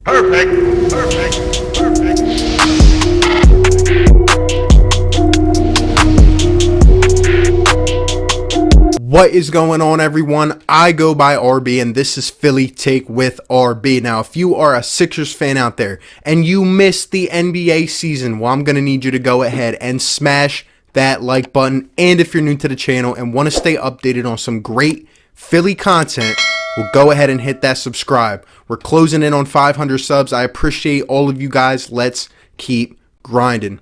Perfect. Perfect. Perfect. What is going on, everyone? I go by RB, and this is Philly Take with RB. Now, if you are a Sixers fan out there and you missed the NBA season, well, I'm going to need you to go ahead and smash that like button. And if you're new to the channel and want to stay updated on some great Philly content, well, go ahead and hit that subscribe. We're closing in on 500 subs. I appreciate all of you guys. Let's keep grinding.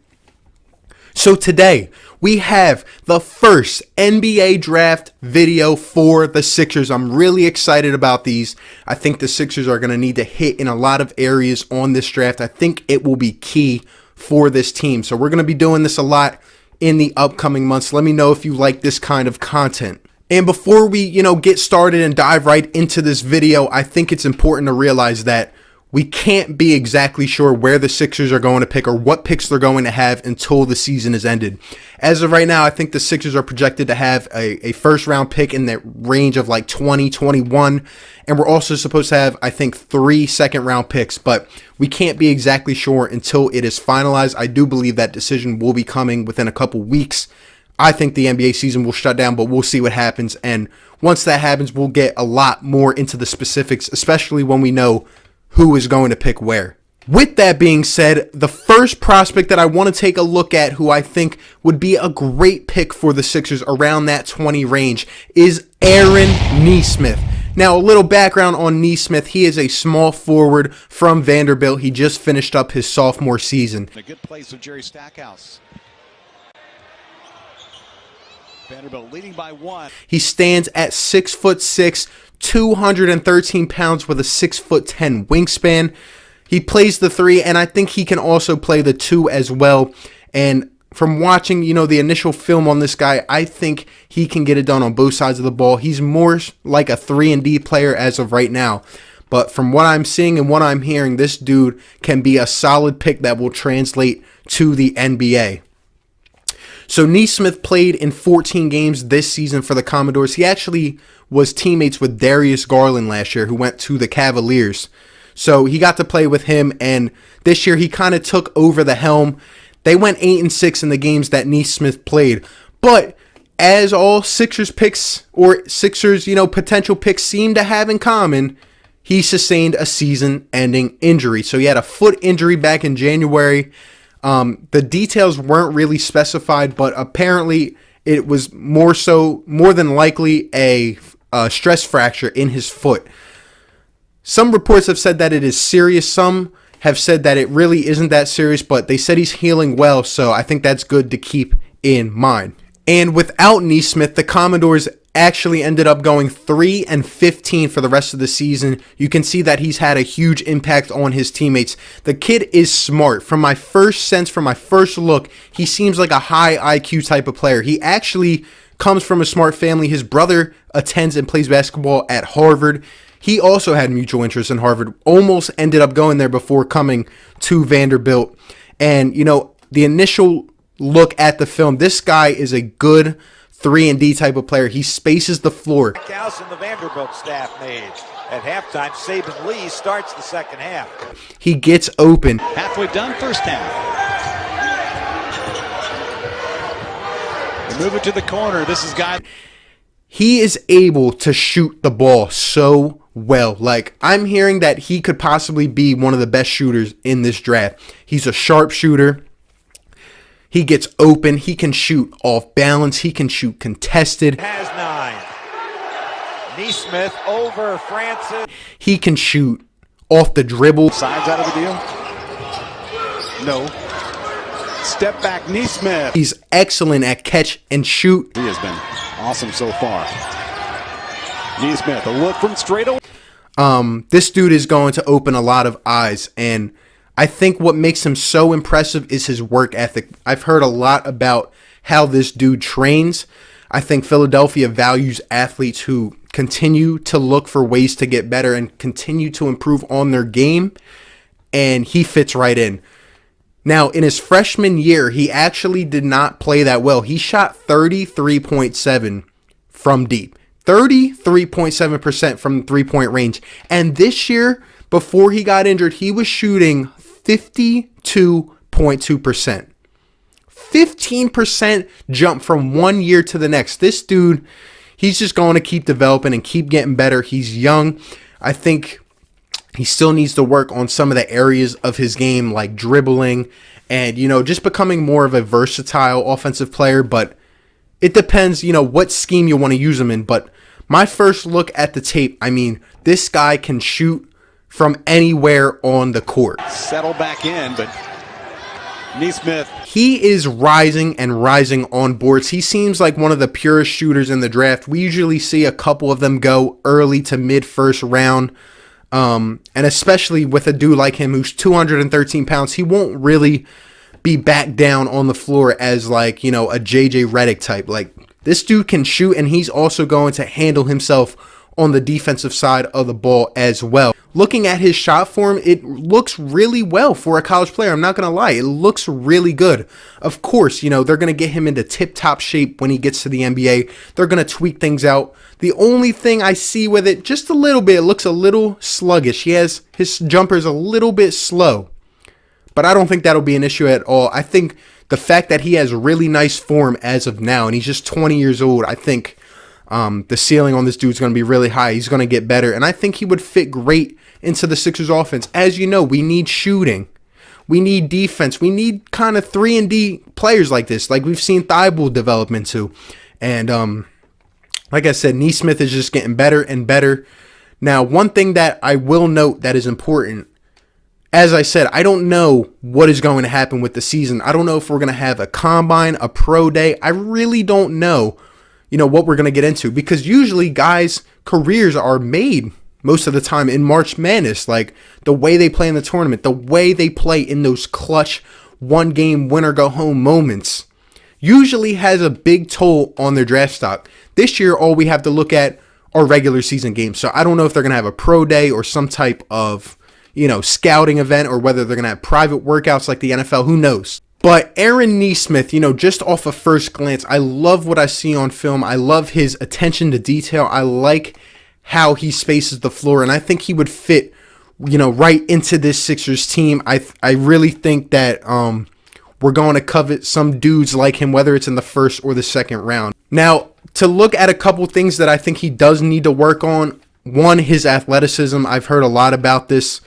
So today, we have the first NBA draft video for the Sixers. I'm really excited about these. I think the Sixers are going to need to hit in a lot of areas on this draft. I think it will be key for this team. So we're going to be doing this a lot in the upcoming months. Let me know if you like this kind of content. And before we, get started and dive right into this video, I think it's important to realize that we can't be exactly sure where the Sixers are going to pick or what picks they're going to have until the season is ended. As of right now, I think the Sixers are projected to have a first-round pick in that range of like 2021. And we're also supposed to have, I think, 3 second-round picks. But we can't be exactly sure until it is finalized. I do believe that decision will be coming within a couple weeks. I think the NBA season will shut down, but we'll see what happens. And once that happens, we'll get a lot more into the specifics, especially when we know who is going to pick where. With that being said, the first prospect that I want to take a look at who I think would be a great pick for the Sixers around that 20 range is Aaron Nesmith. Now, a little background on Nesmith. He is a small forward from Vanderbilt. He just finished up his sophomore season. A good place with Jerry Stackhouse. Vanderbilt leading by 1. He stands at 6'6", 213 pounds with a 6'10" wingspan. He plays the 3, and I think he can also play the 2 as well. And from watching, the initial film on this guy, I think he can get it done on both sides of the ball. He's more like a 3-and-D player as of right now. But from what I'm seeing and what I'm hearing, this dude can be a solid pick that will translate to the NBA. So Nesmith played in 14 games this season for the Commodores. He actually was teammates with Darius Garland last year, who went to the Cavaliers. So he got to play with him, and this year he kind of took over the helm. They went 8-6 in the games that Nesmith played. But as all Sixers picks or Sixers, potential picks seem to have in common, he sustained a season-ending injury. So he had a foot injury back in January. The details weren't really specified, but apparently it was more than likely a stress fracture in his foot. Some reports have said that it is serious. Some have said that it really isn't that serious, but they said he's healing well, so I think that's good to keep in mind. And without Nesmith, the Commodores actually ended up going 3-15 for the rest of the season. You can see that he's had a huge impact on his teammates. The kid is smart. From my first look, he seems like a high IQ type of player. He actually comes from a smart family. His brother attends and plays basketball at Harvard. He also had mutual interest in Harvard, almost ended up going there before coming to Vanderbilt. And, the initial look at the film, this guy is a good 3-and-D type of player. He spaces the floor. House and the Vanderbilt staff made. At halftime, Saban Lee starts the second half. He gets open. Halfway done first half. They move it to the corner. This is guy. He is able to shoot the ball so well. Like, I'm hearing that he could possibly be one of the best shooters in this draft. He's a sharp shooter. He gets open. He can shoot off balance. He can shoot contested. Has 9. Nesmith over Francis. He can shoot off the dribble. Sides out of the deal. No. Step back, Nesmith. He's excellent at catch and shoot. He has been awesome so far. Nesmith, a look from straight away. This dude is going to open a lot of eyes, and I think what makes him so impressive is his work ethic. I've heard a lot about how this dude trains. I think Philadelphia values athletes who continue to look for ways to get better and continue to improve on their game, and he fits right in. Now, in his freshman year, he actually did not play that well. He shot 33.7 from deep. 33.7% from the three-point range. And this year, before he got injured, he was shooting 52.2%. 15% jump from one year to the next. This dude, he's just going to keep developing and keep getting better. He's young. I think he still needs to work on some of the areas of his game like dribbling and, just becoming more of a versatile offensive player. But it depends, what scheme you want to use him in. But my first look at the tape, this guy can shoot from anywhere on the court. Settle back in, but Nesmith. He is rising and rising on boards. He seems like one of the purest shooters in the draft. We usually see a couple of them go early to mid first round. And especially with a dude like him who's 213 pounds, he won't really be back down on the floor as like, a JJ Redick type. Like, this dude can shoot, and he's also going to handle himself on the defensive side of the ball as well. Looking at his shot form, it looks really well for a college player. I'm not going to lie. It looks really good. Of course, they're going to get him into tip-top shape when he gets to the NBA. They're going to tweak things out. The only thing I see with it, just a little bit, it looks a little sluggish. His jumper's a little bit slow. But I don't think that'll be an issue at all. I think the fact that he has really nice form as of now, and he's just 20 years old, I think the ceiling on this dude's going to be really high. He's going to get better. And I think he would fit great into the Sixers offense. As you know, we need shooting. We need defense. We need kind of 3-and-D players like this, like we've seen Thibault develop into. And like I said, Nesmith is just getting better and better. Now, one thing that I will note that is important, as I said, I don't know what is going to happen with the season. I don't know if we're going to have a combine, a pro day. I really don't know, what we're going to get into, because usually guys' careers are made most of the time in March Madness. Like the way they play in the tournament, the way they play in those clutch one-game winner-go-home moments usually has a big toll on their draft stock. This year, all we have to look at are regular season games. So I don't know if they're going to have a pro day or some type of scouting event, or whether they're going to have private workouts like the NFL. Who knows? But Aaron Nesmith, just off of first glance, I love what I see on film. I love his attention to detail. I like how he spaces the floor, and I think he would fit, right into this Sixers team. I really think that we're going to covet some dudes like him, whether it's in the first or the second round. Now, to look at a couple things that I think he does need to work on. One, his athleticism. I've heard a lot about this.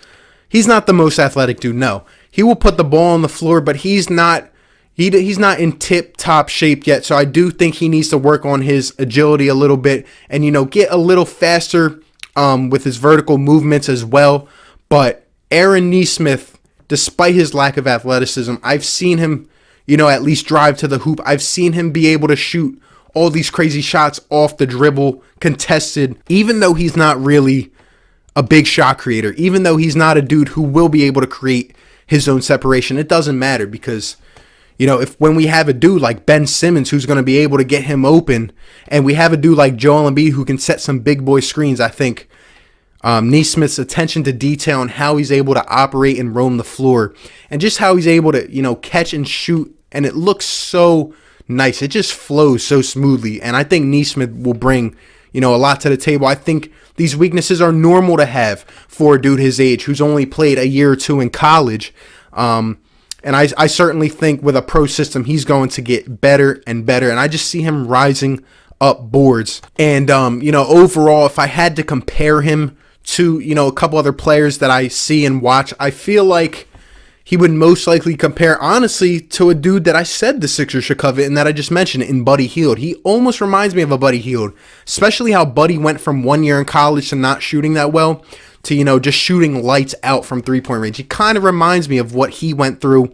He's not the most athletic dude, no. He will put the ball on the floor, but he's not in tip-top shape yet. So I do think he needs to work on his agility a little bit and, get a little faster with his vertical movements as well. But Aaron Nesmith, despite his lack of athleticism, I've seen him, at least drive to the hoop. I've seen him be able to shoot all these crazy shots off the dribble, contested, even though he's not really a big shot creator, even though he's not a dude who will be able to create his own separation. It doesn't matter, because when we have a dude like Ben Simmons who's going to be able to get him open, and we have a dude like Joel Embiid who can set some big boy screens, I think Nesmith's attention to detail and how he's able to operate and roam the floor, and just how he's able to catch and shoot, and it looks so nice. It just flows so smoothly, and I think Nesmith will bring a lot to the table. I think these weaknesses are normal to have for a dude his age who's only played a year or two in college. And I certainly think with a pro system, he's going to get better and better. And I just see him rising up boards. And, overall, if I had to compare him to, a couple other players that I see and watch, I feel like he would most likely compare, honestly, to a dude that I said the Sixers should covet and that I just mentioned in Buddy Hield. He almost reminds me of a Buddy Hield, especially how Buddy went from 1 year in college to not shooting that well to, just shooting lights out from three-point range. He kind of reminds me of what he went through,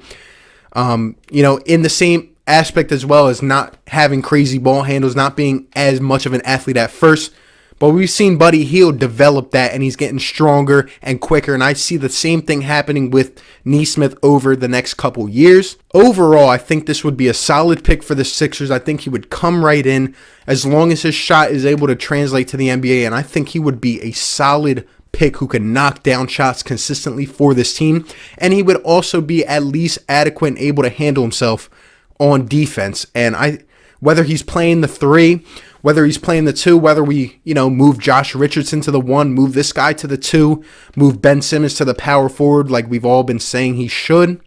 in the same aspect as well as not having crazy ball handles, not being as much of an athlete at first. But we've seen Buddy Hield develop that, and he's getting stronger and quicker. And I see the same thing happening with Nesmith over the next couple years. Overall, I think this would be a solid pick for the Sixers. I think he would come right in as long as his shot is able to translate to the NBA. And I think he would be a solid pick who can knock down shots consistently for this team. And he would also be at least adequate and able to handle himself on defense. And whether he's playing the three, whether he's playing the 2, whether we, move Josh Richardson to the 1, move this guy to the 2, move Ben Simmons to the power forward like we've all been saying he should.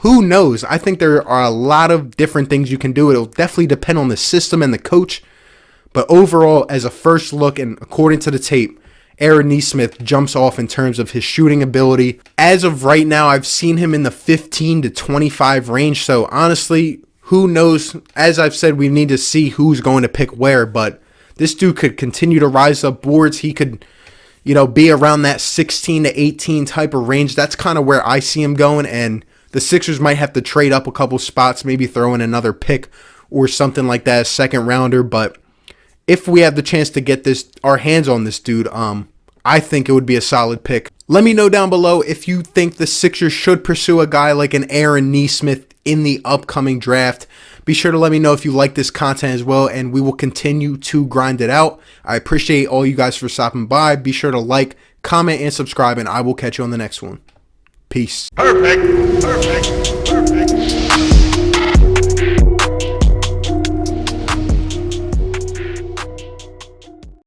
Who knows? I think there are a lot of different things you can do. It'll definitely depend on the system and the coach. But overall, as a first look and according to the tape, Aaron Nesmith jumps off in terms of his shooting ability. As of right now, I've seen him in the 15 to 25 range. So honestly, who knows? As I've said, we need to see who's going to pick where. But this dude could continue to rise up boards. He could, be around that 16 to 18 type of range. That's kind of where I see him going. And the Sixers might have to trade up a couple spots, maybe throw in another pick or something like that, a second rounder. But if we have the chance to get our hands on this dude, I think it would be a solid pick. Let me know down below if you think the Sixers should pursue a guy like an Aaron Nesmith in the upcoming draft. Be sure to let me know if you like this content as well, and we will continue to grind it out. I appreciate all you guys for stopping by. Be sure to like, comment, and subscribe, and I will catch you on the next one. Peace. Perfect.